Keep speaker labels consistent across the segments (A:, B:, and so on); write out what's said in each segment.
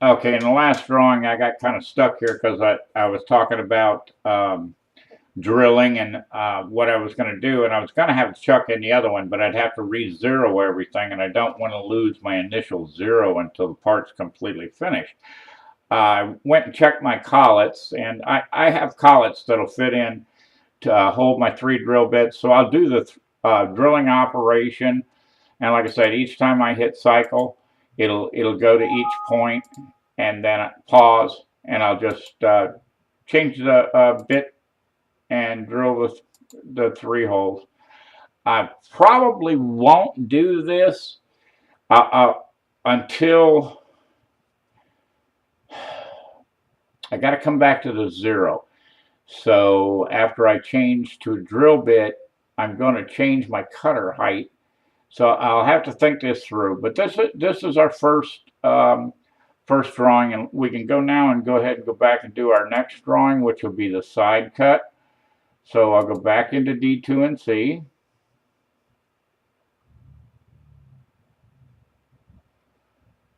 A: Okay, in the last drawing, I got kind of stuck here because I was talking about drilling and what I was going to do, and I was going to have Chuck in the other one, but I'd have to re-zero everything, and I don't want to lose my initial zero until the part's completely finished. I went and checked my collets, and I have collets that'll fit in to hold my 3 drill bits, so I'll do the drilling operation, and like I said, each time I hit cycle, it'll go to each point, and then I pause, and I'll just change the bit and drill the 3 holes. I probably won't do this until I got to come back to the zero. So after I change to a drill bit, I'm going to change my cutter height. So I'll have to think this through. But this is our first drawing, and we can go now and go ahead and go back and do our next drawing, which will be the side cut. So I'll go back into D2 and C.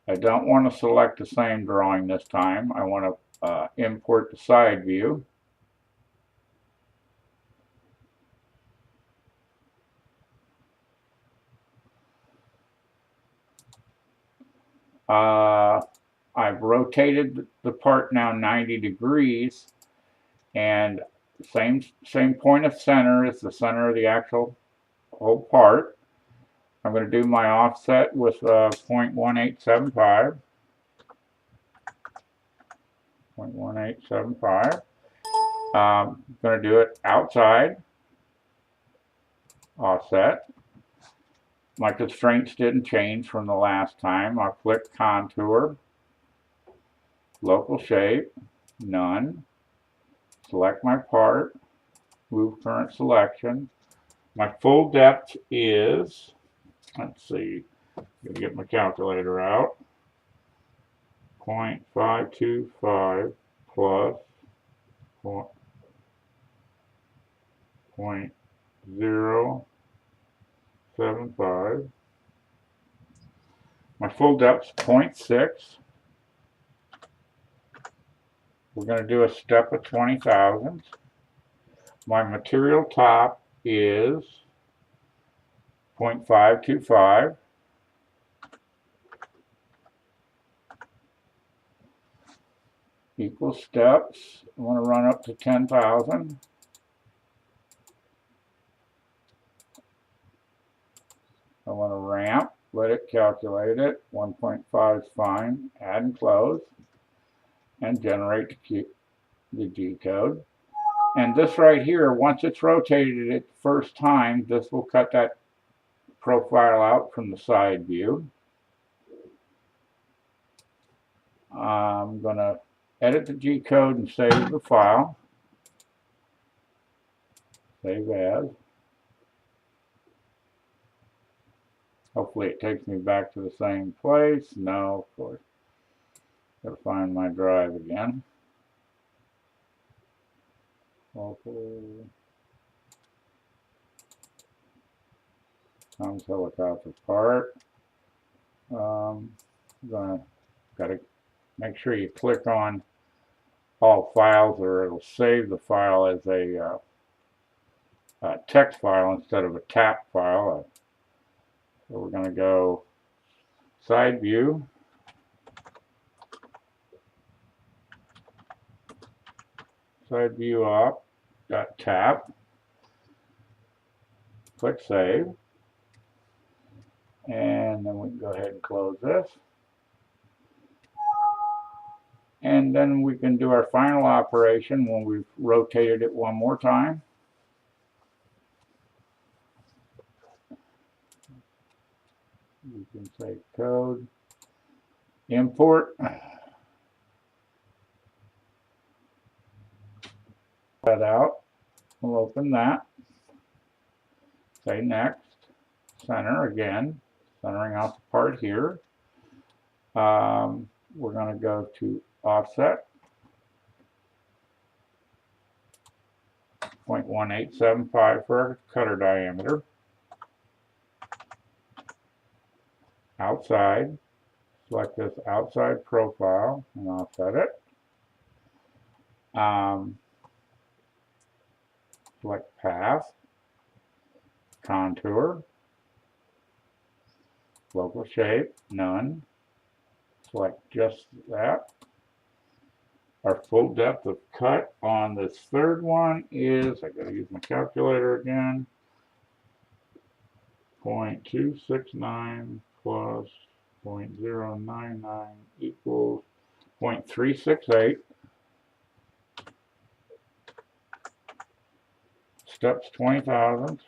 A: I don't want to select the same drawing this time. I want to import the side view. I've rotated the part now 90 degrees, and same point of center is the center of the actual whole part. I'm going to do my offset with 0.1875. 0.1875. I'm going to do it outside offset. My constraints didn't change from the last time. I'll click contour, local shape, none. Select my part, move current selection. My full depth is, let's see, I'm going to get my calculator out, 0.525 plus 0.075. My full depth is 0.6. We're going to do a step of 20 thousandths. My material top is 0.525. Equal steps. I want to run up to 10,000. I want to ramp, let it calculate it. 1.5 is fine. Add and close, and generate the G code. And this right here, once it's rotated it the first time, this will cut that profile out from the side view. I'm going to edit the G code and save the file. Save as. Hopefully it takes me back to the same place. No, of course. Gotta find my drive again. Local. Tom's helicopter part. Gotta make sure you click on all files, or it'll save the file as a text file instead of a tap file. So we're going to go side view, op, tap, click save, and then we can go ahead and close this. And then we can do our final operation when we've rotated it one more time. We can say code, import, that out. We'll open that. Say next, center again, centering out the part here. We're going to go to offset, 0.1875 for our cutter diameter. Outside, select this outside profile and offset it. Select path, contour, local shape, none. Select just that. Our full depth of cut on this third one is, I gotta use my calculator again, 0.269 plus 0.099 equals 0.368. Steps 20,000.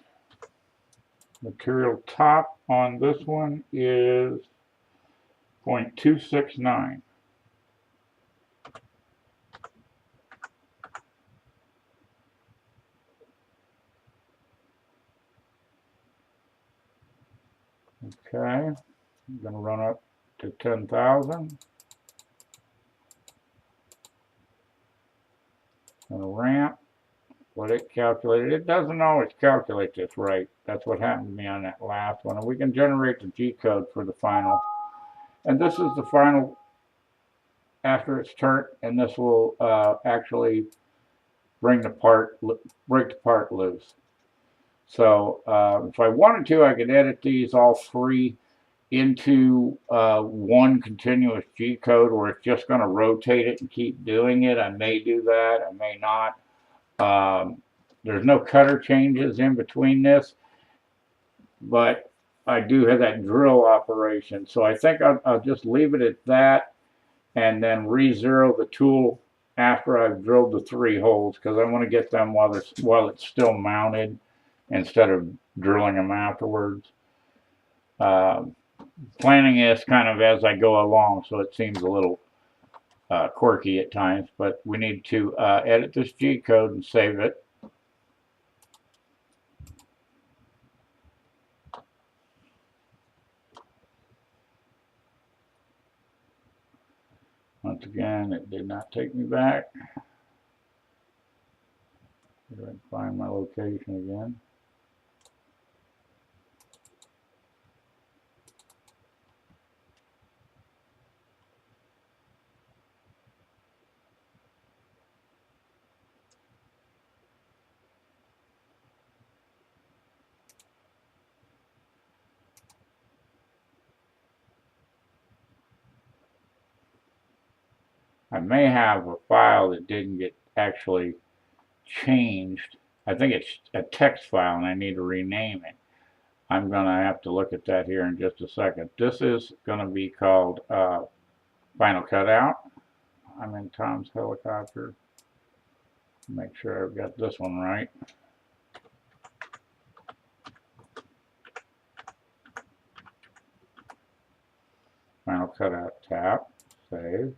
A: Material top on this one is 0.269. Okay, I'm going to run up to 10,000. Going to ramp. What it calculated. It doesn't always calculate this right. That's what happened to me on that last one. And we can generate the G-code for the final. And this is the final after it's turned, and this will actually break the part loose. So if I wanted to, I could edit these all three into one continuous G-code, or it's just going to rotate it and keep doing it. I may do that. I may not. There's no cutter changes in between this, but I do have that drill operation. So I think I'll just leave it at that and then re-zero the tool after I've drilled the 3 holes, because I want to get them while it's still mounted instead of drilling them afterwards. Planning this kind of as I go along, so it seems a little quirky at times, but we need to edit this G-code and save it. Once again, it did not take me back. See if I can find my location again. I may have a file that didn't get actually changed. I think it's a text file and I need to rename it. I'm going to have to look at that here in just a second. This is going to be called Final Cutout. I'm in Tom's Helicopter. Make sure I've got this one right. Final Cutout tab. Save.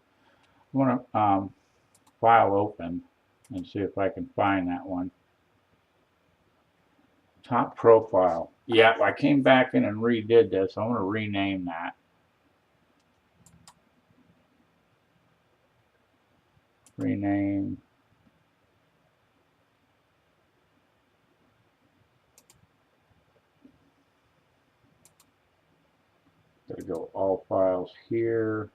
A: I want to file open and see if I can find that one. Top profile. Yeah, I came back in and redid this. I want to rename that. Rename. Gotta go all files here.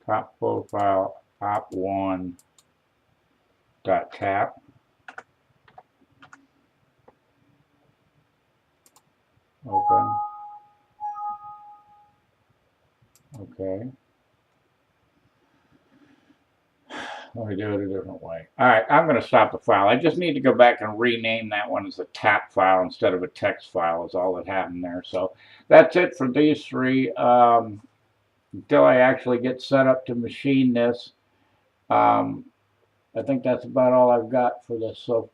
A: Top profile op1 .tap. Open. Okay. Let me do it a different way. All right, I'm going to stop the file. I just need to go back and rename that one as a tap file instead of a text file is all that happened there. So that's it for these 3. Until I actually get set up to machine this, I think that's about all I've got for this. So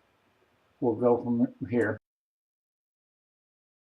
A: we'll go from here.